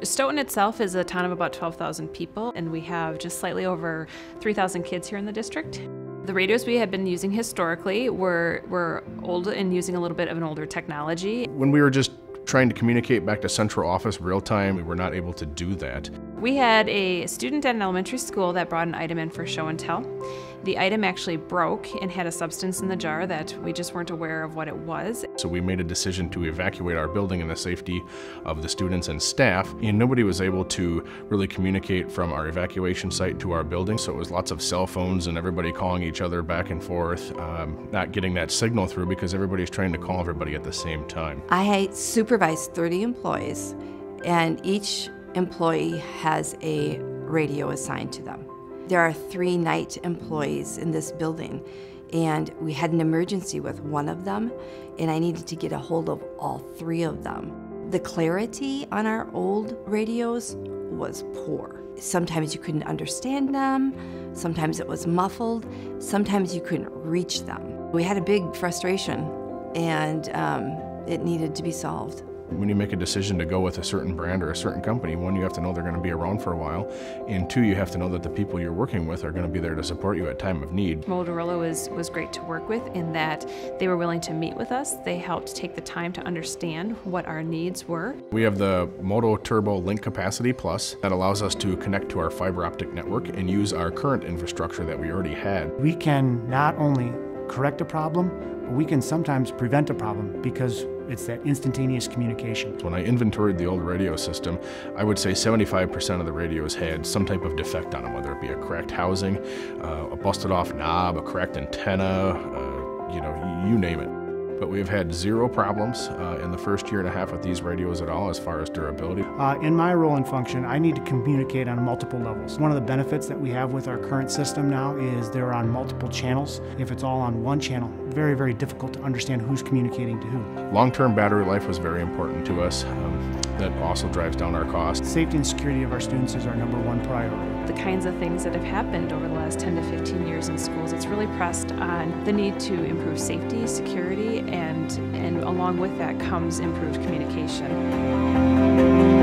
Stoughton itself is a town of about 12,000 people, and we have just slightly over 3,000 kids here in the district. The radios we had been using historically were old and using a little bit of an older technology. When we were just trying to communicate back to central office real time, we were not able to do that. We had a student at an elementary school that brought an item in for show and tell. The item actually broke and had a substance in the jar that we just weren't aware of what it was. So we made a decision to evacuate our building in the safety of the students and staff, and nobody was able to really communicate from our evacuation site to our building, so it was lots of cell phones and everybody calling each other back and forth, not getting that signal through because everybody's trying to call everybody at the same time. I supervise 30 employees, and each employee has a radio assigned to them. There are 3 night employees in this building, and we had an emergency with one of them, and I needed to get a hold of all 3 of them. The clarity on our old radios was poor. Sometimes you couldn't understand them, sometimes it was muffled, sometimes you couldn't reach them. We had a big frustration, and it needed to be solved. When you make a decision to go with a certain brand or a certain company, 1, you have to know they're going to be around for a while, and 2, you have to know that the people you're working with are going to be there to support you at time of need. MOTOTRBO was great to work with in that they were willing to meet with us. They helped take the time to understand what our needs were. We have the MOTOTRBO Link Capacity Plus that allows us to connect to our fiber optic network and use our current infrastructure that we already had. We can not only correct a problem, but we can sometimes prevent a problem because it's that instantaneous communication. When I inventoried the old radio system, I would say 75% of the radios had some type of defect on them, whether it be a cracked housing, a busted off knob, a cracked antenna, you name it. But we've had 0 problems in the first 1.5 years with these radios at all as far as durability. In my role and function, I need to communicate on multiple levels. One of the benefits that we have with our current system now is they're on multiple channels. If it's all on one channel, very, very difficult to understand who's communicating to who. Long-term battery life was very important to us. That also drives down our costs. Safety and security of our students is our #1 priority. The kinds of things that have happened over the last 10 to 15 years in schools, it's really pressed on the need to improve safety, security, and along with that comes improved communication.